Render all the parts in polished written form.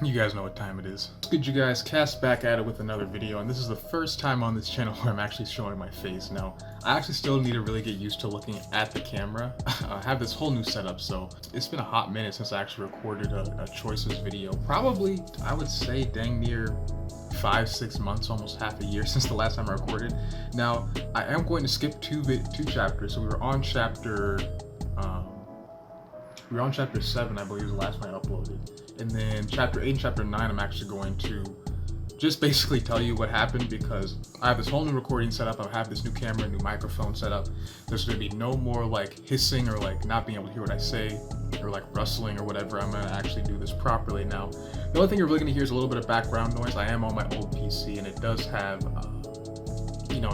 You guys know what time it is. It's good, you guys. C.A.S.T back at it with another video, and this is the first time on this channel where I'm actually showing my face. Now, I actually still need to really get used to looking at the camera. I have this whole new setup, so it's been a hot minute since I actually recorded a choices video. Probably, I would say, dang near 5-6 months, almost half a year since the last time I recorded. Now, I am going to skip two chapters. So we were on chapter 7, I believe, was the last one I uploaded. And then chapter 8 and chapter 9, I'm actually going to just basically tell you what happened, because I have this whole new recording setup. I have this new camera, new microphone setup. There's going to be no more like hissing or like not being able to hear what I say or like rustling or whatever. I'm going to actually do this properly. Now, the only thing you're really going to hear is a little bit of background noise. I am on my old PC, and it does have,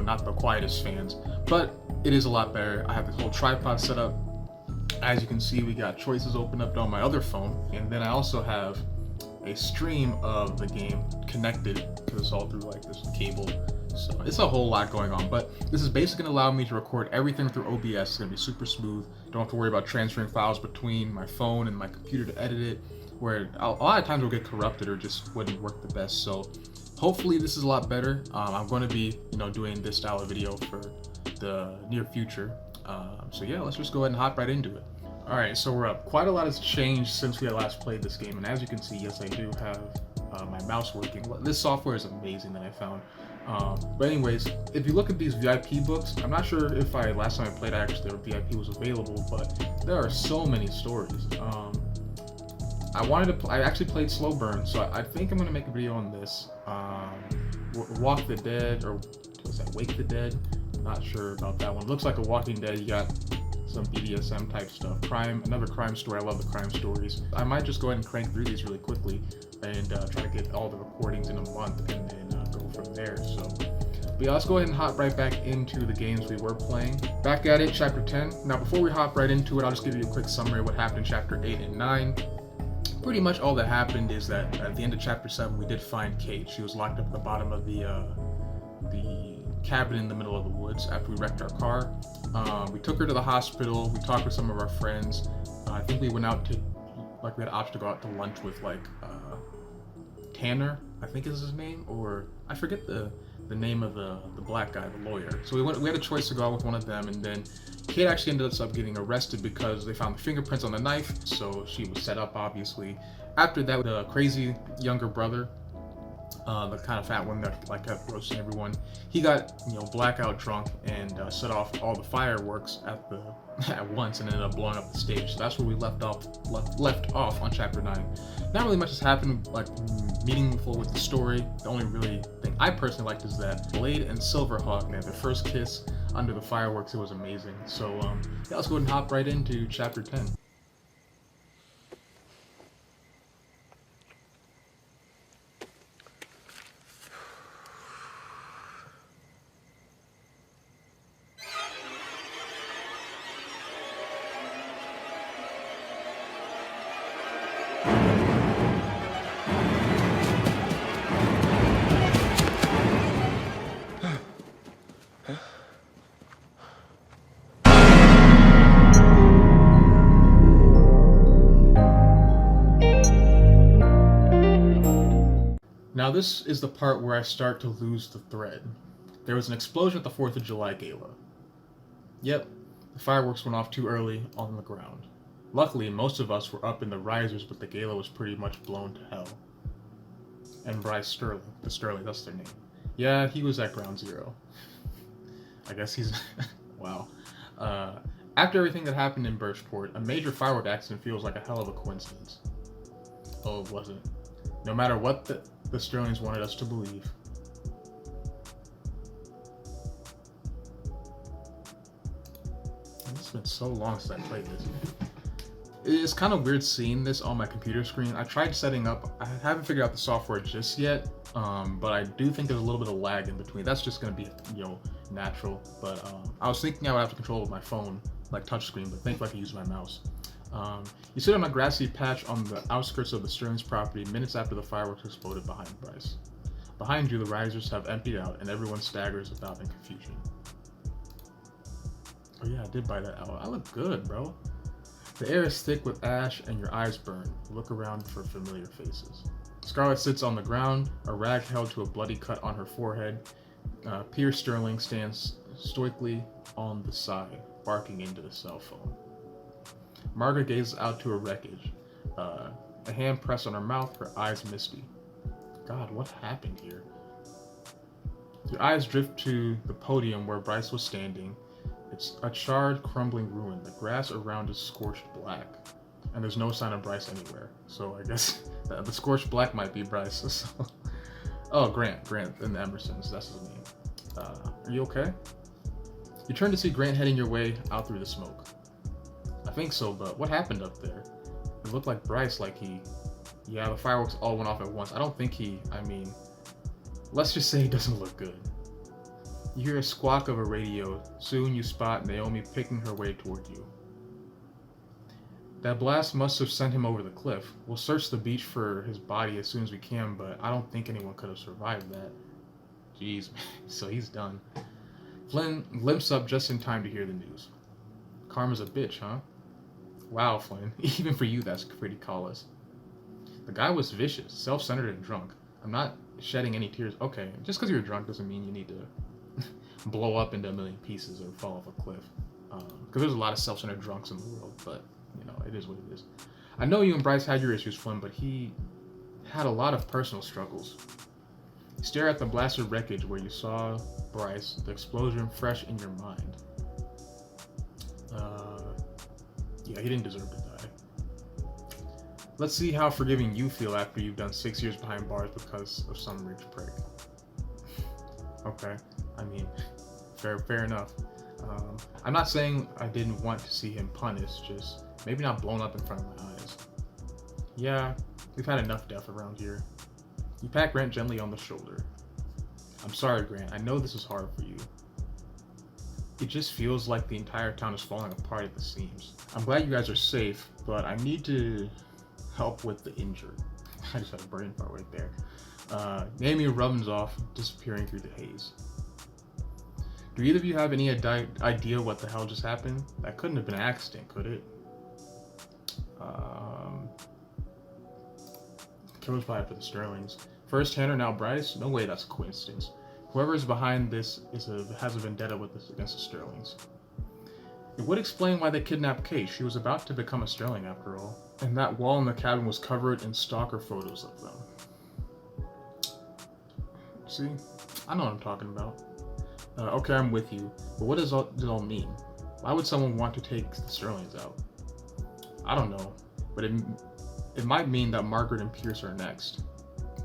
not the quietest fans, but it is a lot better. I have this whole tripod set up. As you can see, we got choices open up on my other phone, and then I also have a stream of the game connected to this all through like this cable. So it's a whole lot going on, but this is basically going to allow me to record everything through OBS. It's going to be super smooth. Don't have to worry about transferring files between my phone and my computer to edit it, where a lot of times it'll get corrupted or just wouldn't work the best. So hopefully this is a lot better. I'm going to be doing this style of video for the near future. So yeah, let's just go ahead and hop right into it. Alright, so we're up. Quite a lot has changed since we had last played this game, and as you can see, yes, I do have my mouse working. This software is amazing that I found. But anyways, if you look at these VIP books, I'm not sure if last time I played, actually, the VIP was available, but there are so many stories. I actually played Slow Burn, so I think I'm going to make a video on this. Walk the Dead, or what's that, Wake the Dead? Not sure about that one. Looks like a Walking Dead. You got some BDSM type stuff. Another crime story. I love the crime stories. I might just go ahead and crank through these really quickly and try to get all the recordings in a month, and then go from there. So, but yeah, let's go ahead and hop right back into the games we were playing. Back at it, chapter 10. Now, before we hop right into it, I'll just give you a quick summary of what happened in chapter 8 and 9. Pretty much all that happened is that at the end of chapter 7, we did find Kate. She was locked up at the bottom of the cabin in the middle of the woods after we wrecked our car. We took her to the hospital. We talked with some of our friends. I think we went out to, we had an option to go out to lunch with Tanner, I think is his name, or I forget the name of the black guy, the lawyer. So we had a choice to go out with one of them, and then Kate actually ended up getting arrested because they found the fingerprints on the knife, so she was set up, obviously. After that, the crazy younger brother, the kind of fat one that kept roasting everyone, he got blackout drunk and set off all the fireworks at once and ended up blowing up the stage. So that's where we left off on chapter 9. Not really much has happened meaningful with the story. The only really thing I personally liked is that Blade and Silverhawk had their first kiss under the fireworks. It was amazing. So yeah, let's go ahead and hop right into chapter 10. Now this is the part where I start to lose the thread. There was an explosion at the 4th of July gala. Yep, the fireworks went off too early on the ground. Luckily, most of us were up in the risers, but the gala was pretty much blown to hell. And Bryce Sterling, that's their name. Yeah, he was at ground zero. I guess he's... wow. After everything that happened in Birchport, a major firework accident feels like a hell of a coincidence. Oh, it wasn't. No matter what the Sterlings wanted us to believe. It's been so long since I played this. It's kind of weird seeing this on my computer screen. I tried setting up, I haven't figured out the software just yet, but I do think there's a little bit of lag in between. That's just going to be, natural. But I was thinking I would have to control it with my phone, like touchscreen, but thankfully I can use my mouse. You sit on a grassy patch on the outskirts of the Sterling's property minutes after the fireworks exploded behind Bryce. Behind you, the risers have emptied out and everyone staggers about in confusion. Oh yeah, I did buy that out. I look good, bro. The air is thick with ash and your eyes burn. Look around for familiar faces. Scarlett sits on the ground, a rag held to a bloody cut on her forehead. Pierce Sterling stands stoically on the side, barking into the cell phone. Margaret gazes out to her wreckage, a hand pressed on her mouth, her eyes misty. God, what happened here? Your eyes drift to the podium where Bryce was standing. It's a charred, crumbling ruin. The grass around is scorched black, and there's no sign of Bryce anywhere. So I guess the scorched black might be Bryce. So. Oh, Grant and the Emersons, that's his name. Are you okay? You turn to see Grant heading your way out through the smoke. I think so, but what happened up there? It looked like Bryce, yeah, the fireworks all went off at once. I don't think let's just say he doesn't look good. You hear a squawk of a radio. Soon you spot Naomi picking her way toward you. That blast must have sent him over the cliff. We'll search the beach for his body as soon as we can, but I don't think anyone could have survived that. Jeez, so he's done. Flynn limps up just in time to hear the news. Karma's a bitch, huh? Wow, Flynn. Even for you, that's pretty callous. The guy was vicious, self-centered, and drunk. I'm not shedding any tears. Okay, just because you're drunk doesn't mean you need to blow up into a million pieces or fall off a cliff. Because there's a lot of self-centered drunks in the world, but, it is what it is. I know you and Bryce had your issues, Flynn, but he had a lot of personal struggles. Stare at the blasted wreckage where you saw Bryce, the explosion fresh in your mind. Yeah, he didn't deserve to die. Let's see how forgiving you feel after you've done 6 years behind bars because of some rich prick. Okay, fair enough. I'm not saying I didn't want to see him punished, just maybe not blown up in front of my eyes. Yeah, we've had enough death around here. You pat Grant gently on the shoulder. I'm sorry, Grant. I know this is hard for you. It just feels like the entire town is falling apart at the seams. I'm glad you guys are safe, but I need to help with the injured. I just had a brain fart right there. Naomi runs off, disappearing through the haze. Do either of you have any idea what the hell just happened? That couldn't have been an accident, could it? Killer's probably after the Sterlings. First Tanner, now Bryce? No way that's a coincidence. Whoever is behind this has a vendetta against the Sterlings. It would explain why they kidnapped Kate. She was about to become a Sterling after all. And that wall in the cabin was covered in stalker photos of them. See? I know what I'm talking about. Okay, I'm with you. But what does it all mean? Why would someone want to take the Sterlings out? I don't know. But it might mean that Margaret and Pierce are next.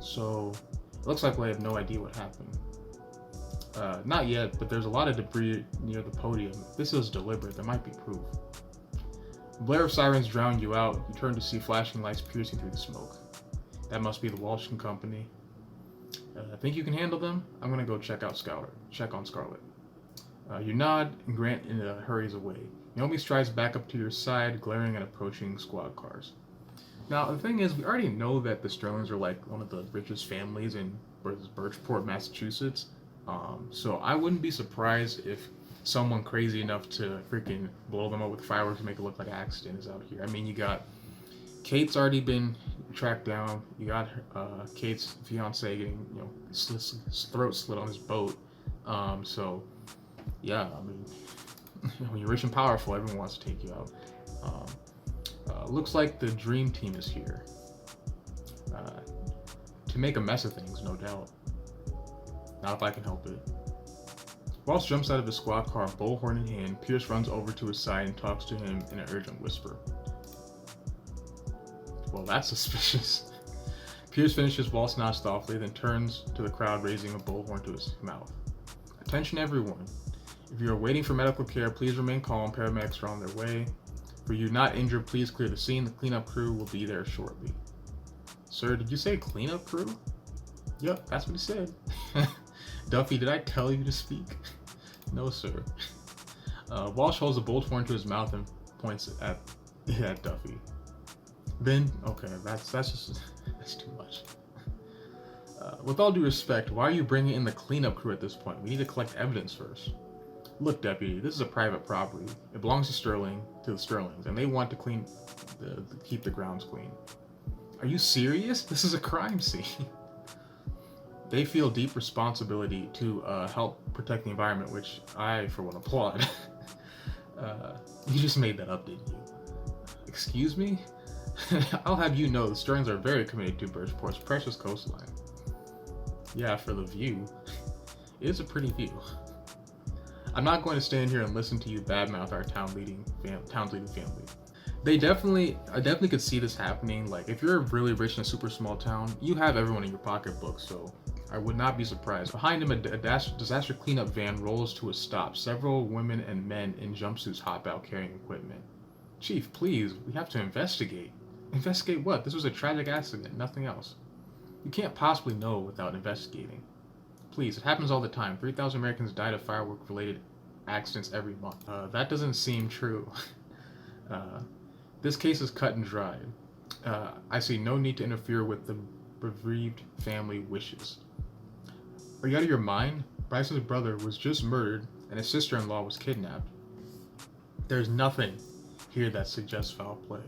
So, it looks like we have no idea what happened. Not yet, but there's a lot of debris near the podium. If this is deliberate, there might be proof. Blare of sirens drown you out. You turn to see flashing lights piercing through the smoke. That must be the Walsh & Company. Think you can handle them? I'm gonna go check on Scarlett. You nod, and Grant hurries away. Naomi strides back up to your side, glaring at approaching squad cars. Now, the thing is, we already know that the Sterlings are like one of the richest families in Bridgeport, Massachusetts. So I wouldn't be surprised if someone crazy enough to freaking blow them up with fireworks and make it look like an accident is out here. I mean, you got Kate's already been tracked down. You got Kate's fiance getting, throat slit on his boat. So yeah, I mean, when you're rich and powerful, everyone wants to take you out. Looks like the dream team is here to make a mess of things, no doubt. Not if I can help it. Walsh jumps out of his squad car, bullhorn in hand. Pierce runs over to his side and talks to him in an urgent whisper. Well, that's suspicious. Pierce finishes Walsh nods thoughtfully, then turns to the crowd, raising a bullhorn to his mouth. Attention everyone. If you are waiting for medical care, please remain calm. Paramedics are on their way. For you not injured, please clear the scene. The cleanup crew will be there shortly. Sir, did you say cleanup crew? Yep, that's what he said. Duffy, did I tell you to speak? No, sir. Walsh holds a bullhorn to his mouth and points at Duffy. Then, okay, that's too much. With all due respect, why are you bringing in the cleanup crew at this point? We need to collect evidence first. Look, Deputy, this is a private property. It belongs to the Sterlings, and they want to keep the grounds clean. Are you serious? This is a crime scene. They feel deep responsibility to help protect the environment, which I, for one, applaud. You just made that up, didn't you? Excuse me? I'll have you know the Sterlings are very committed to Bridgeport's precious coastline. Yeah, for the view. It is a pretty view. I'm not going to stand here and listen to you badmouth our town's leading family. I definitely could see this happening. Like, if you're really rich in a super small town, you have everyone in your pocketbook, so I would not be surprised. Behind him, a disaster cleanup van rolls to a stop. Several women and men in jumpsuits hop out carrying equipment. Chief, please, we have to investigate. Investigate what? This was a tragic accident, nothing else. You can't possibly know without investigating. Please, it happens all the time. 3,000 Americans died of firework-related accidents every month. That doesn't seem true. This case is cut and dry. I see no need to interfere with the bereaved family wishes. Are you out of your mind? Bryce's brother was just murdered and his sister-in-law was kidnapped. There's nothing here that suggests foul play.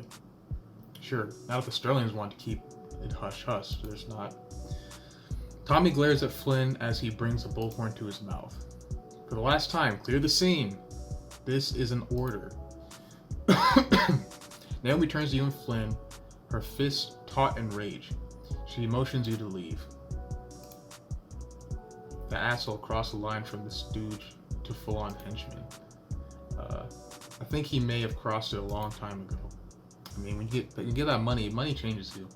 Sure, now if the Sterlings want to keep it hush-hush, there's not. Tommy glares at Flynn as he brings a bullhorn to his mouth. For the last time, clear the scene. This is an order. Naomi turns to you and Flynn, her fist taut in rage. She motions you to leave. The asshole crossed the line from the stooge to full-on henchman. I think he may have crossed it a long time ago. I mean, when you get that money changes you.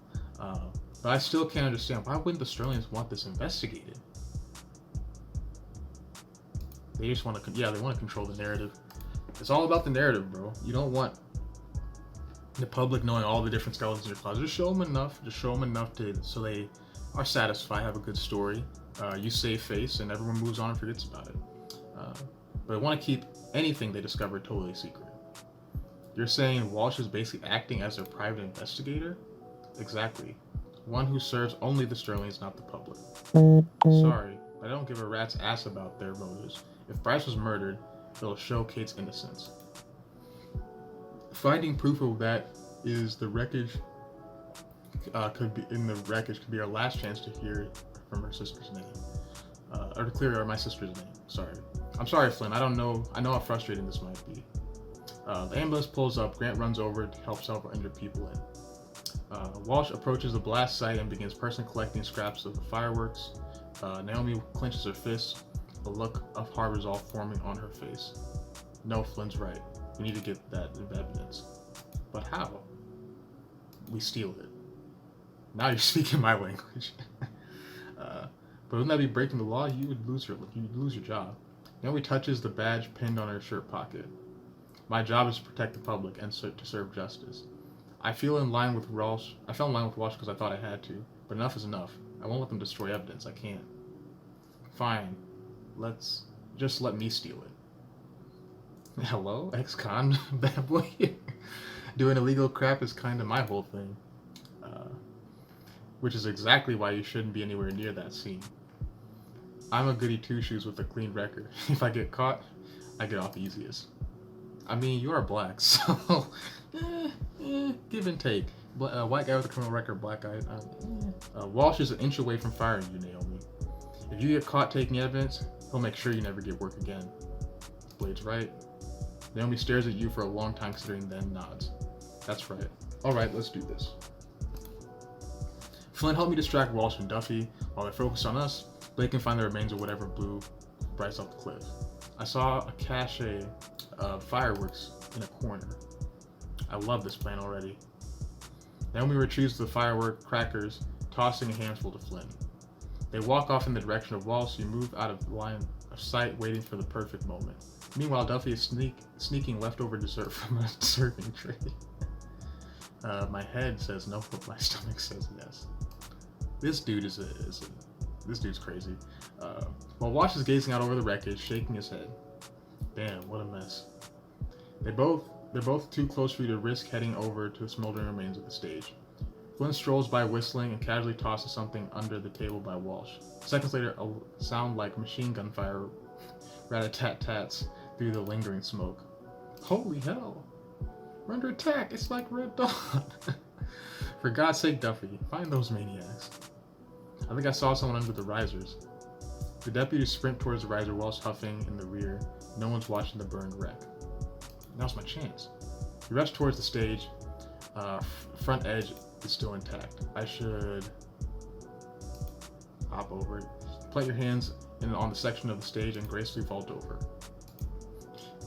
But I still can't understand, why wouldn't the Sterlings want this investigated? They just want to, they want to control the narrative. It's all about the narrative, bro. You don't want the public knowing all the different skeletons in your closet. Just show them enough. So they are satisfied, have a good story. You save face, and everyone moves on and forgets about it. But they want to keep anything they discover totally secret. You're saying Walsh is basically acting as their private investigator? Exactly. One who serves only the Sterlings, not the public. Sorry, but I don't give a rat's ass about their motives. If Bryce was murdered, it'll show Kate's innocence. Finding proof of that is the wreckage. Could be our last chance to hear from her sister's name, or to clear my sister's name. Sorry, I'm sorry, Flynn. I know how frustrating this might be. The ambulance pulls up. Grant runs over to help several injured people in. Walsh approaches the blast site and begins personally collecting scraps of the fireworks. Naomi clenches her fists, a look of hard resolve forming on her face. No, Flynn's right. We need to get that evidence. But how? We steal it. Now you're speaking my language. But wouldn't that be breaking the law? You would lose your job. Naomi touches the badge pinned on her shirt pocket. My job is to protect the public and to serve justice. I fell in line with Walsh because I thought I had to, but enough is enough. I won't let them destroy evidence. I can't. Fine. Just let me steal it. Hello, ex-con bad boy. Doing illegal crap is kind of my whole thing. Which is exactly why you shouldn't be anywhere near that scene. I'm a goody two-shoes with a clean record. If I get caught, I get off easiest. I mean, you are black, so give and take. White guy with a criminal record, black guy. Walsh is an inch away from firing you, Naomi. If you get caught taking evidence, he'll make sure you never get work again. Blade's right. Naomi stares at you for a long time, considering then nods. That's right. All right, let's do this. Flynn helped me distract Walsh and Duffy. While they're focused on us, Blake can find the remains of whatever blew Bryce off the cliff. I saw a cache of fireworks in a corner. I love this plan already. Naomi retrieves the firework crackers, tossing a handful to Flynn. They walk off in the direction of Walsh. You move out of line of sight, waiting for the perfect moment. Meanwhile, Duffy is sneaking leftover dessert from a serving tray. My head says no, but my stomach says yes. This dude this dude's crazy. While Walsh is gazing out over the wreckage, shaking his head. Damn, what a mess. They're both too close for you to risk heading over to the smoldering remains of the stage. Flynn strolls by whistling and casually tosses something under the table by Walsh. Seconds later, a sound like machine gun fire rat-a-tat-tats through the lingering smoke. Holy hell! We're under attack! It's like Red Dawn! For God's sake, Duffy, find those maniacs. I think I saw someone under the risers. The deputies sprint towards the riser whilst huffing in the rear. No one's watching the burned wreck. Now's my chance. You rush towards the stage. Front edge is still intact. I should hop over it. Plant your hands on the section of the stage and gracefully vault over.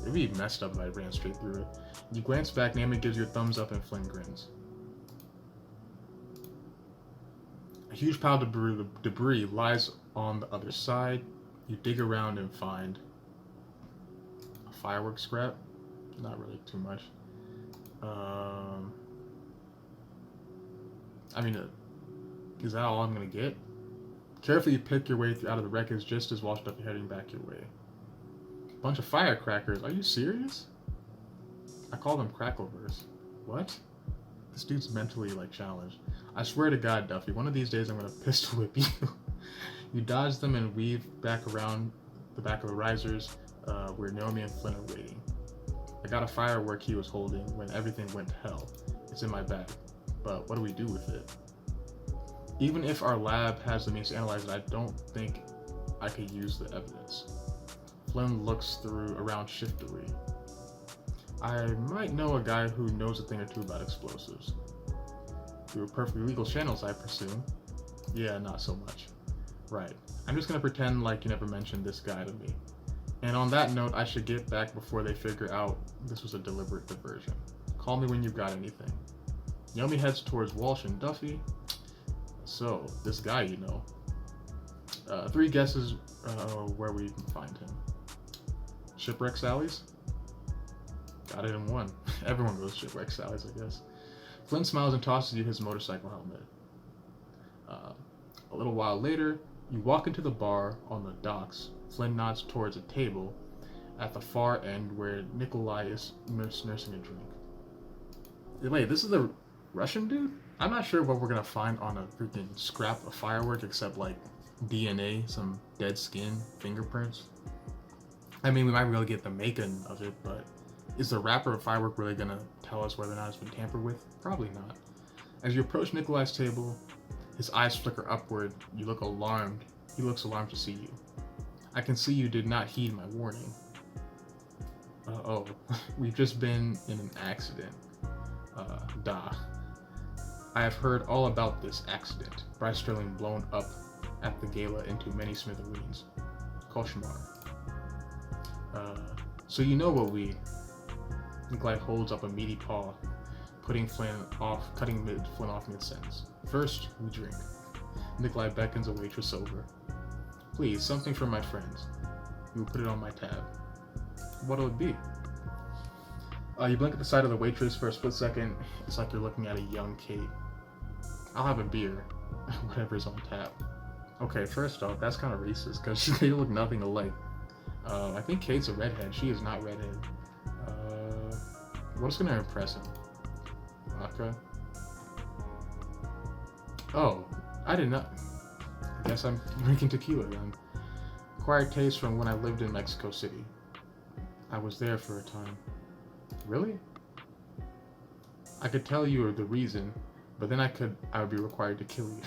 It'd be messed up if I ran straight through it. You glance back, Naomi gives you a thumbs up, and Flynn grins. A huge pile of debris lies on the other side. You dig around and find a fireworks scrap. Not really too much. Is that all I'm gonna get? Carefully pick your way out of the wreckage just as washed up, heading back your way. Bunch of firecrackers. Are you serious? I call them crackleverse. What? This dude's mentally challenged. I swear to God, Duffy, one of these days I'm gonna pistol whip you. You dodge them and weave back around the back of the risers, where Naomi and Flynn are waiting. I got a firework he was holding when everything went to hell. It's in my bag. But what do we do with it? Even if our lab has the means to analyze it, I don't think I could use the evidence. Flynn looks around shiftily. I might know a guy who knows a thing or two about explosives. Through perfectly legal channels, I presume. Yeah, not so much. Right. I'm just gonna pretend like you never mentioned this guy to me. And on that note, I should get back before they figure out this was a deliberate diversion. Call me when you've got anything. Naomi heads towards Walsh and Duffy. So, this guy you know. 3 guesses where we can find him. Shipwreck Sally's? Got it in 1. Everyone goes Shipwreck Sally's, I guess. Flynn smiles and tosses you his motorcycle helmet. A little while later, you walk into the bar on the docks. Flynn nods towards a table at the far end where Nikolai is nursing a drink. Wait, this is the Russian dude? I'm not sure what we're gonna find on a freaking scrap of firework except DNA, some dead skin, fingerprints. I mean, we might be able to get the making of it, but is the wrapper of firework really gonna tell us whether or not it's been tampered with? Probably not. As you approach Nikolai's table, his eyes flicker upward. You look alarmed. He looks alarmed to see you. I can see you did not heed my warning. We've just been in an accident. I have heard all about this accident. Bryce Sterling blown up at the gala into many smithereens. Koshmar. So you know what we... Nikolai holds up a meaty paw, cutting Flynn off mid-sentence. First, we drink. Nikolai beckons a waitress over. Please, something for my friends. You will put it on my tab. What'll it be? You blink at the sight of the waitress for a split second. It's like you're looking at a young Kate. I'll have a beer. Whatever's on tap. Okay, first off, that's kind of racist because they look nothing alike. I think Kate's a redhead. She is not redhead. What's gonna impress him? Vodka? Oh, I did not. I guess I'm drinking tequila then. Acquired taste from when I lived in Mexico City. I was there for a time. Really? I could tell you the reason, but then I would be required to kill you.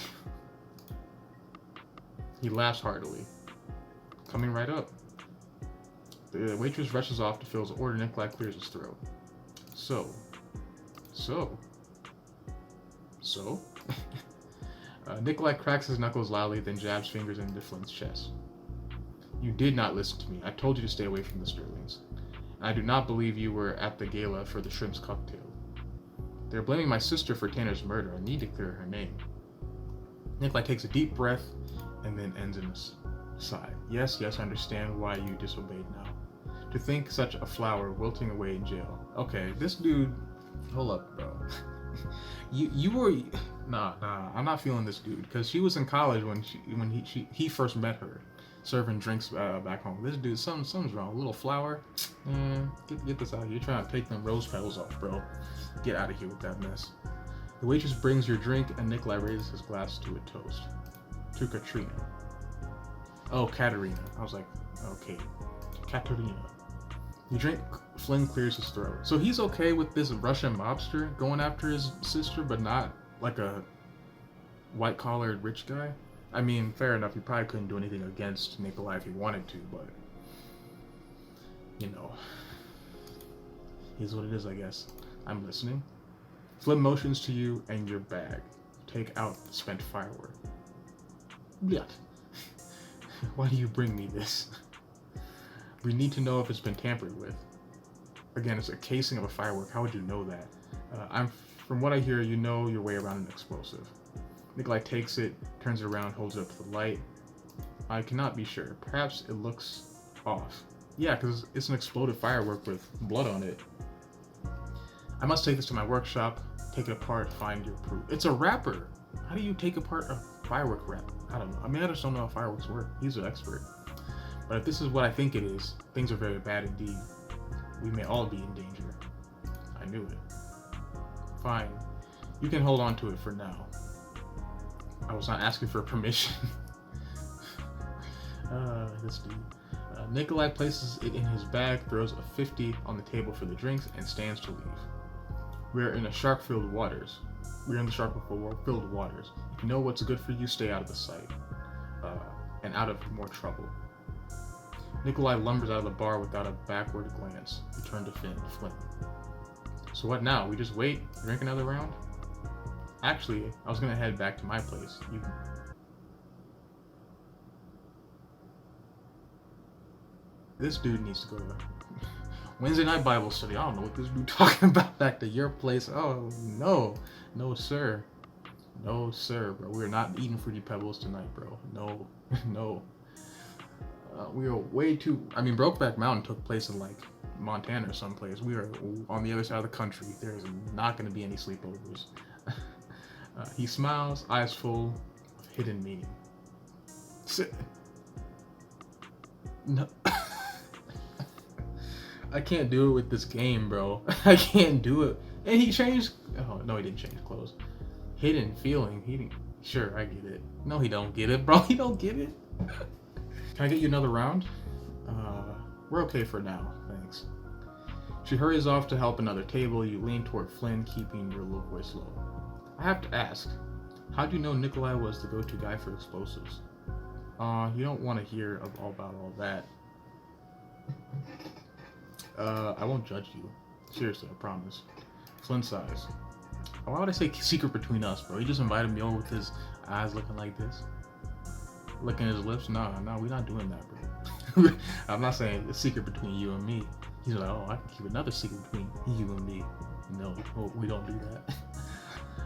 He laughs heartily. Coming right up. The waitress rushes off to fill his order. Nikolai clears his throat. So? Nikolai cracks his knuckles loudly, then jabs fingers into Flynn's chest. You did not listen to me. I told you to stay away from the Sterlings. I do not believe you were at the gala for the shrimp's cocktail. They're blaming my sister for Tanner's murder. I need to clear her name. Nikolai takes a deep breath and then ends in a sigh. Yes, I understand why you disobeyed now. To think such a flower wilting away in jail. Okay, this dude... Hold up, bro. you were... Nah, I'm not feeling this dude. Because she was in college when he first met her. Serving drinks back home. This dude, something's wrong. A little flower. Get this out of here. You're trying to take them rose petals off, bro. Get out of here with that mess. The waitress brings your drink and Nikolai raises his glass to a toast. To Katrina. Oh, Katerina. I was like, okay. Katerina. You drink, Flynn clears his throat. So he's okay with this Russian mobster going after his sister, but not like a white-collared rich guy. I mean, fair enough, he probably couldn't do anything against Nikolai if he wanted to, but, you know, here's what it is, I guess. I'm listening. Flip motions to you and your bag. Take out the spent firework. What? Why do you bring me this? We need to know if it's been tampered with. Again, it's a casing of a firework. How would you know that? From what I hear, you know your way around an explosive. Nikolai takes it, turns it around, holds it up to the light. I cannot be sure. Perhaps it looks off. Yeah, because it's an exploded firework with blood on it. I must take this to my workshop, take it apart, find your proof. It's a wrapper. How do you take apart a firework wrap? I don't know. I mean, I just don't know how fireworks work. He's an expert. But if this is what I think it is, things are very bad indeed. We may all be in danger. I knew it. Fine. You can hold on to it for now. I was not asking for permission. This dude. Nikolai places it in his bag, throws a 50 on the table for the drinks, and stands to leave. We're in the shark-filled waters. If you know what's good for you, stay out of the sight. And out of more trouble. Nikolai lumbers out of the bar without a backward glance. He turned to Flynn. So what now? We just wait? Drink another round? Actually, I was gonna head back to my place. This dude needs to go to Wednesday night Bible study. I don't know what this dude talking about. Back to your place. Oh no. No sir. No sir, bro. We're not eating Fruity Pebbles tonight, bro. No. No. We are way too... I mean, Brokeback Mountain took place in, like, Montana or someplace. We are on the other side of the country. There's not going to be any sleepovers. He smiles, eyes full of hidden meaning. No. I can't do it with this game, bro. I can't do it. And he changed... Oh, no, he didn't change clothes. Hidden feeling. He didn't... Sure, I get it. No, he don't get it, bro. He don't get it. Can I get you another round? We're okay for now, thanks. She hurries off to help another table. You lean toward Flynn, keeping your low voice low. I have to ask, how do you know Nikolai was the go-to guy for explosives? You don't want to hear about all that. I won't judge you. Seriously, I promise. Flynn sighs. Why would I say secret between us, bro? He just invited me over with his eyes looking like this. Licking his lips? Nah, we're not doing that, bro. I'm not saying it's secret between you and me. He's like, oh, I can keep another secret between you and me. No, we don't do that.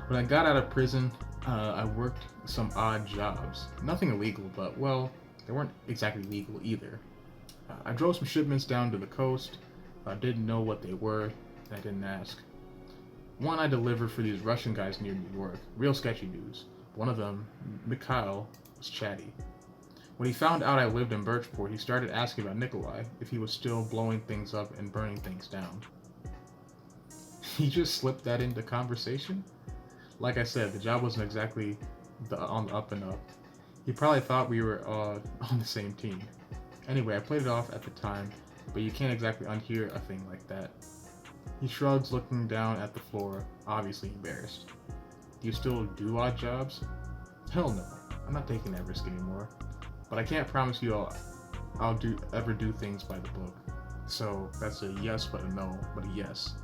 When I got out of prison, I worked some odd jobs. Nothing illegal, but, well, they weren't exactly legal either. I drove some shipments down to the coast. I didn't know what they were, and I didn't ask. One I delivered for these Russian guys near New York. Real sketchy dudes. One of them, Mikhail, was chatty. When he found out I lived in Birchport, he started asking about Nikolai, if he was still blowing things up and burning things down. He just slipped that into conversation? Like I said, the job wasn't exactly on the up and up. He probably thought we were on the same team. Anyway, I played it off at the time, but you can't exactly unhear a thing like that. He shrugs, looking down at the floor, obviously embarrassed. Do you still do odd jobs? Hell no. I'm not taking that risk anymore. But I can't promise you I'll ever do things by the book. So that's a yes, but a no, but a yes.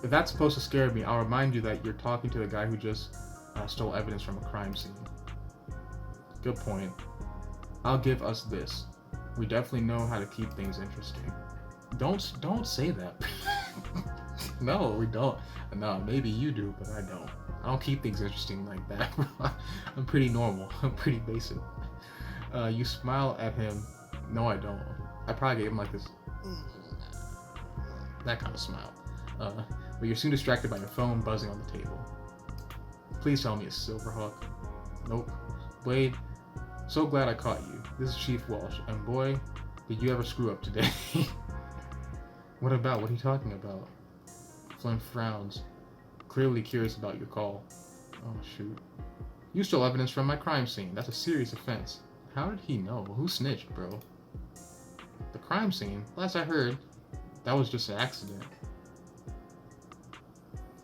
If that's supposed to scare me, I'll remind you that you're talking to the guy who just stole evidence from a crime scene. Good point. I'll give us this. We definitely know how to keep things interesting. Don't say that. No, we don't. No, maybe you do, but I don't. I don't keep things interesting like that. I'm pretty normal. I'm pretty basic. You smile at him. No, I don't. I probably gave him like this, that kind of smile. But you're soon distracted by your phone buzzing on the table. Please tell me it's Silverhawk. Nope. Wade, so glad I caught you. This is Chief Walsh, and boy, did you ever screw up today. What about? What are you talking about? Flynn frowns, clearly curious about your call. Oh shoot. You stole evidence from my crime scene. That's a serious offense. How did he know? Who snitched, bro? The crime scene? Last I heard, that was just an accident.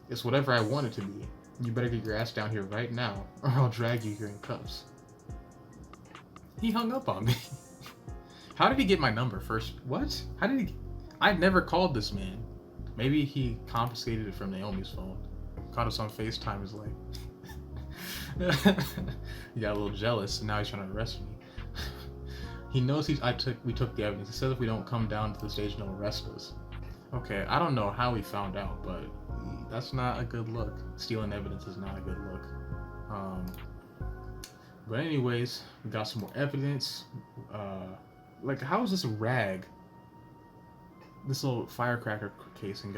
It's whatever I want it to be. You better get your ass down here right now, or I'll drag you here in cuffs. He hung up on me. How did he get my number first? What? How did he? I've never called this man. Maybe he confiscated it from Naomi's phone. Caught us on FaceTime. Is like, he got a little jealous, and now he's trying to arrest me. He knows we took the evidence. He says if we don't come down to the station, he'll arrest us. Okay, I don't know how he found out, but that's not a good look. Stealing evidence is not a good look. But anyways, we got some more evidence. Like, how is this rag, this little firecracker casing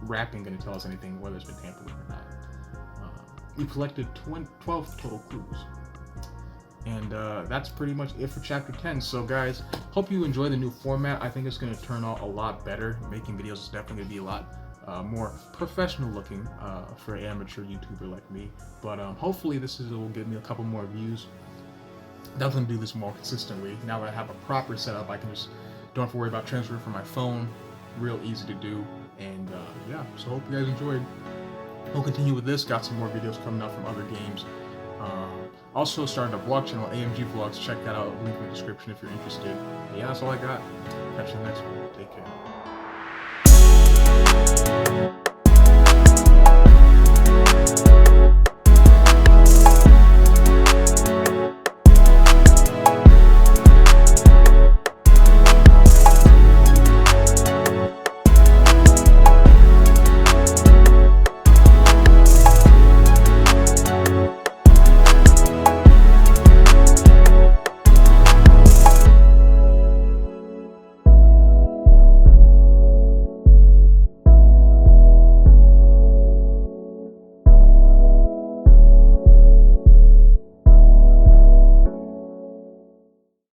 wrapping gonna tell us anything whether it's been tampered with or not? We collected 12 total clues. And that's pretty much it for chapter 10. So guys, hope you enjoy the new format. I think it's going to turn out a lot better. Making videos is definitely going to be a lot more professional looking for an amateur YouTuber like me. But hopefully will get me a couple more views. Definitely do this more consistently. Now that I have a proper setup, I can just don't have to worry about transferring from my phone. Real easy to do. And yeah, so hope you guys enjoyed. We'll continue with this. Got some more videos coming out from other games. Also started a vlog channel, AMG Vlogs. Check that out. Link in the description if you're interested. But yeah, that's all I got. Catch you in the next one. Take care.